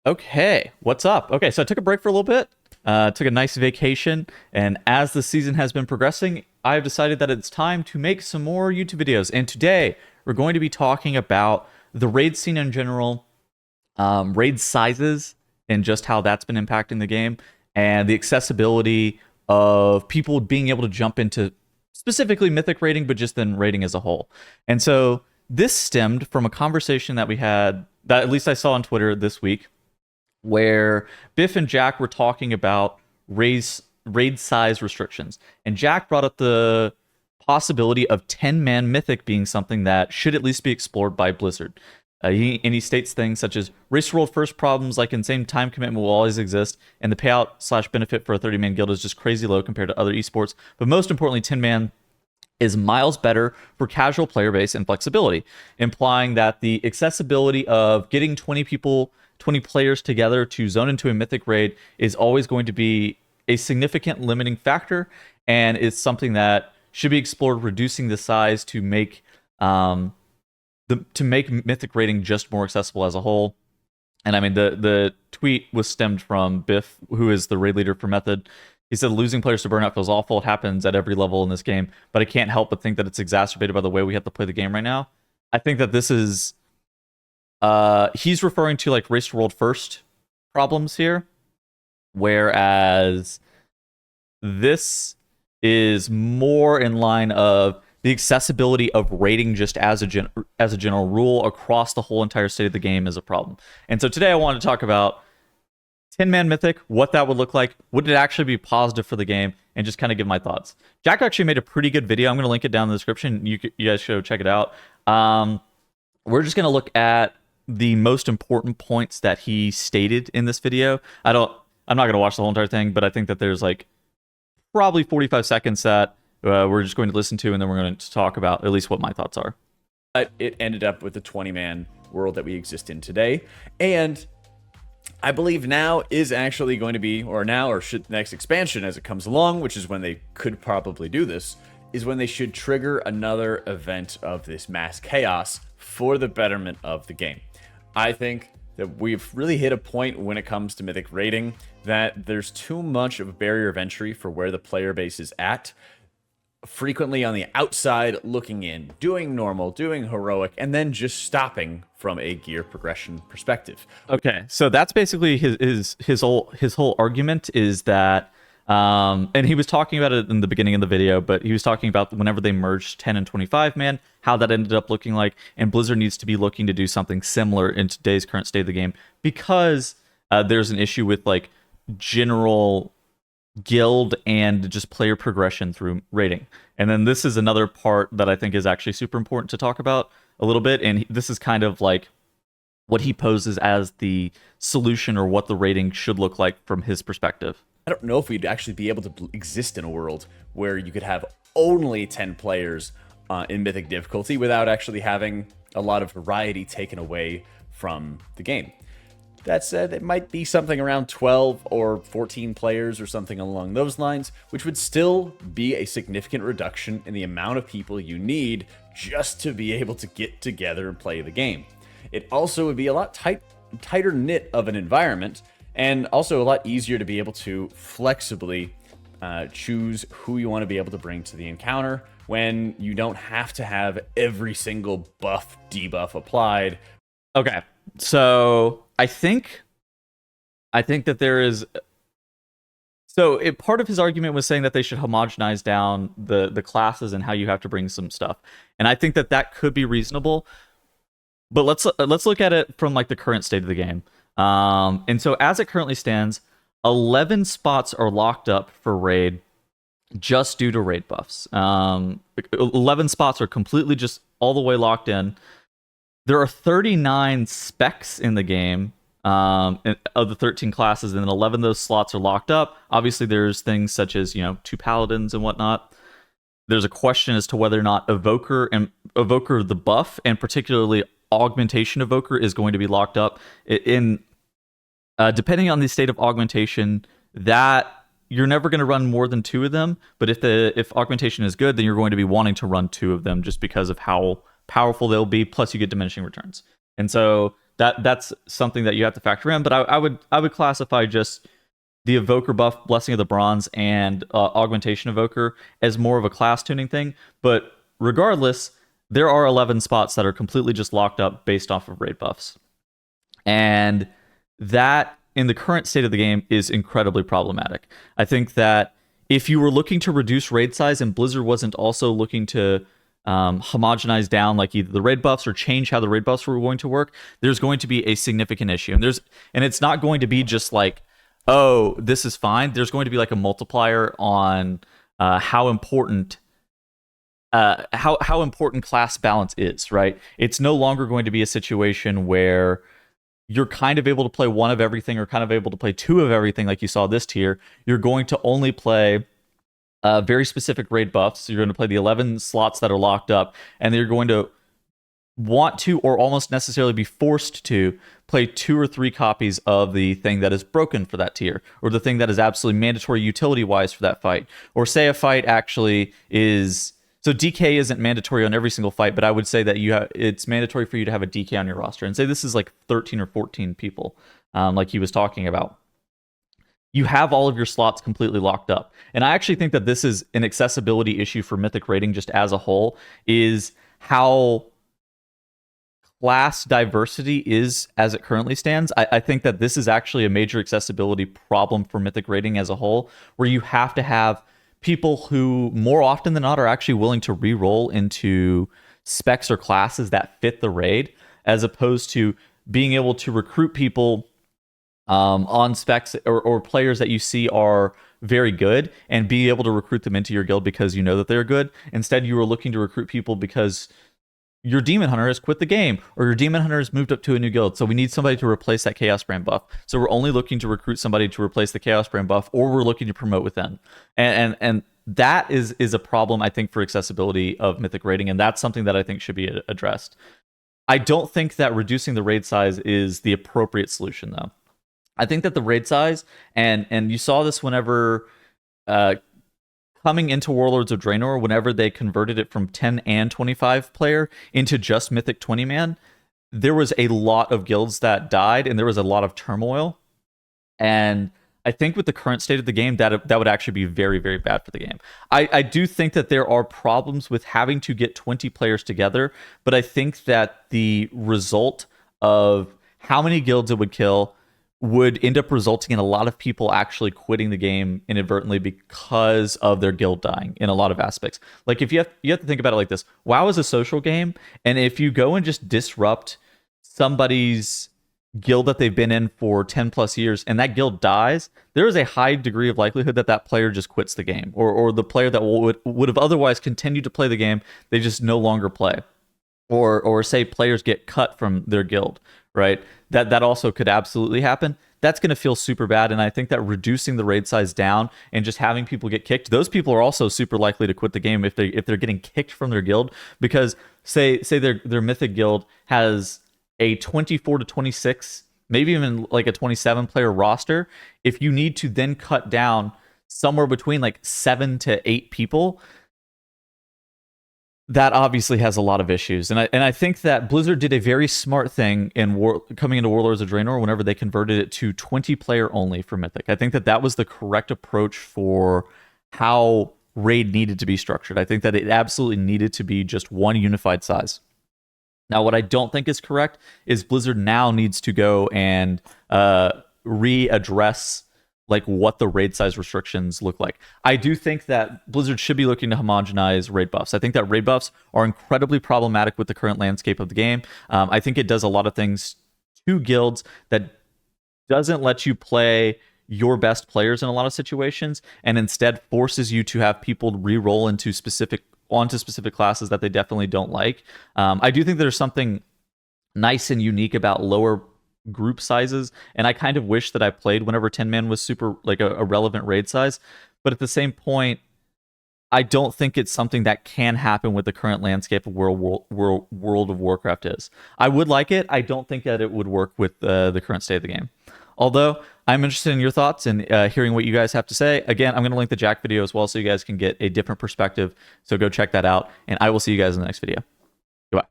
Okay, what's up? Okay, so I took a break for a little bit, took a nice vacation, and as the season has been progressing, I've decided that it's time to make some more YouTube videos. And today, we're going to be talking about the raid scene in general, raid sizes, and just how that's been impacting the game, and the accessibility of people being able to jump into specifically Mythic raiding, but just then raiding as a whole. And so, this stemmed from a conversation that we had, that at least I saw on Twitter this week, where Biff and Jack were talking about raid size restrictions. And Jack brought up the possibility of 10-man Mythic being something that should at least be explored by Blizzard. He states things such as race world first problems like insane time commitment will always exist, and the payout slash benefit for a 30-man guild is just crazy low compared to other esports. But most importantly, 10-man is miles better for casual player base and flexibility, implying that the accessibility of getting 20 players together to zone into a mythic raid is always going to be a significant limiting factor, and it's something that should be explored, reducing the size to make mythic raiding just more accessible as a whole. And I mean, the tweet was stemmed from Biff, who is the raid leader for Method. He said, losing players to burnout feels awful. It happens at every level in this game, but I can't help but think that it's exacerbated by the way we have to play the game right now. I think that this is, he's referring to like race to world first problems here, whereas this is more in line of the accessibility of raiding just as a general rule across the whole entire state of the game is a problem. And so today I wanted to talk about 10-man Mythic, what that would look like, would it actually be positive for the game, and just kind of give my thoughts. Jack actually made a pretty good video. I'm going to link it down in the description. You guys should check it out. We're just going to look at the most important points that he stated in this video. I'm not going to watch the whole entire thing, but I think that there's like probably 45 seconds that we're just going to listen to, and then we're going to talk about at least what my thoughts are. It ended up with the 20-man world that we exist in today, and I believe now is actually going to be, or should next expansion as it comes along, which is when they could probably do this, is when they should trigger another event of this mass chaos for the betterment of the game. I think that we've really hit a point when it comes to Mythic raiding that there's too much of a barrier of entry for where the player base is at. Frequently on the outside looking in, doing normal, doing heroic, and then just stopping from a gear progression perspective. Okay, so that's basically his whole argument is that, and he was talking about it in the beginning of the video, but he was talking about whenever they merged 10 and 25 man, how that ended up looking like, and Blizzard needs to be looking to do something similar in today's current state of the game because there's an issue with like general guild and just player progression through raiding. And then this is another part that I think is actually super important to talk about a little bit, and this is kind of like what he poses as the solution or what the raiding should look like from his perspective. I don't know if we'd actually be able to exist in a world where you could have only 10 players in Mythic difficulty without actually having a lot of variety taken away from the game. That said, it might be something around 12 or 14 players or something along those lines, which would still be a significant reduction in the amount of people you need just to be able to get together and play the game. It also would be a lot tighter knit of an environment, and also a lot easier to be able to flexibly choose who you want to be able to bring to the encounter when you don't have to have every single buff, debuff applied. Okay, so I think that there is. So part of his argument was saying that they should homogenize down the classes and how you have to bring some stuff, and I think that could be reasonable. But let's look at it from like the current state of the game. And so as it currently stands, 11 spots are locked up for raid just due to raid buffs. 11 spots are completely just all the way locked in. There are 39 specs in the game of the 13 classes, and then 11 of those slots are locked up. Obviously, there's things such as 2 paladins and whatnot. There's a question as to whether or not Evoker the buff, and particularly Augmentation Evoker, is going to be locked up. Depending on the state of Augmentation, that you're never going to run more than 2 of them. But if Augmentation is good, then you're going to be wanting to run 2 of them just because of how powerful they'll be, plus you get diminishing returns. And so that's something that you have to factor in. But I would classify just the Evoker buff, Blessing of the Bronze, and Augmentation Evoker as more of a class tuning thing. But regardless, there are 11 spots that are completely just locked up based off of raid buffs. And that, in the current state of the game, is incredibly problematic. I think that if you were looking to reduce raid size and Blizzard wasn't also looking to homogenize down like either the raid buffs or change how the raid buffs were going to work, there's going to be a significant issue. And it's not going to be just like, oh, this is fine. There's going to be like a multiplier on how important how important class balance is, right? It's no longer going to be a situation where you're kind of able to play one of everything or kind of able to play two of everything like you saw this tier. You're going to only play very specific raid buffs. So you're going to play the 11 slots that are locked up, and you're going to want to, or almost necessarily be forced to, play 2 or 3 copies of the thing that is broken for that tier, or the thing that is absolutely mandatory utility-wise for that fight. Or say a fight actually is... So DK isn't mandatory on every single fight, but I would say that it's mandatory for you to have a DK on your roster. And say this is like 13 or 14 people, like he was talking about. You have all of your slots completely locked up. And I actually think that this is an accessibility issue for Mythic rating just as a whole, is how class diversity is as it currently stands. I think that this is actually a major accessibility problem for Mythic rating as a whole, where you have to have people who more often than not are actually willing to re-roll into specs or classes that fit the raid, as opposed to being able to recruit people on specs or players that you see are very good and be able to recruit them into your guild because you know that they're good. Instead, you are looking to recruit people because your Demon Hunter has quit the game, or your Demon Hunter has moved up to a new guild. So we need somebody to replace that Chaos Brand buff. So we're only looking to recruit somebody to replace the Chaos Brand buff, or we're looking to promote within. And that is a problem, I think, for accessibility of Mythic rating, and that's something that I think should be addressed. I don't think that reducing the raid size is the appropriate solution, though. I think that the raid size, and you saw this whenever coming into Warlords of Draenor, whenever they converted it from 10 and 25 player into just Mythic 20 man, there was a lot of guilds that died, and there was a lot of turmoil. And I think with the current state of the game, that would actually be very, very bad for the game. I do think that there are problems with having to get 20 players together, but I think that the result of how many guilds it would kill would end up resulting in a lot of people actually quitting the game inadvertently because of their guild dying in a lot of aspects. Like, if you have to think about it like this. WoW is a social game, and if you go and just disrupt somebody's guild that they've been in for 10 plus years and that guild dies, there is a high degree of likelihood that that player just quits the game, or the player that would have otherwise continued to play the game, they just no longer play. Or say players get cut from their guild, right? That also could absolutely happen. That's going to feel super bad, and I think that reducing the raid size down and just having people get kicked, those people are also super likely to quit the game if they're getting kicked from their guild, because say their Mythic guild has a 24 to 26, maybe even like a 27 player roster. If you need to then cut down somewhere between like 7 to 8 people, that obviously has a lot of issues. And I think that Blizzard did a very smart thing in coming into Warlords of Draenor whenever they converted it to 20 player only for Mythic. I think that was the correct approach for how raid needed to be structured. I think that it absolutely needed to be just one unified size. Now, what I don't think is correct is Blizzard now needs to go and readdress like what the raid size restrictions look like. I do think that Blizzard should be looking to homogenize raid buffs. I think that raid buffs are incredibly problematic with the current landscape of the game. I think it does a lot of things to guilds that doesn't let you play your best players in a lot of situations, and instead forces you to have people re-roll onto specific classes that they definitely don't like. I do think there's something nice and unique about lower group sizes, and I kind of wish that I played whenever 10-man was super like a relevant raid size, but at the same point, I don't think it's something that can happen with the current landscape of World of Warcraft is. I would like it. I don't think that it would work with the current state of the game. Although I'm interested in your thoughts and hearing what you guys have to say. Again, I'm going to link the Jack video as well so you guys can get a different perspective. So go check that out, and I will see you guys in the next video. Goodbye.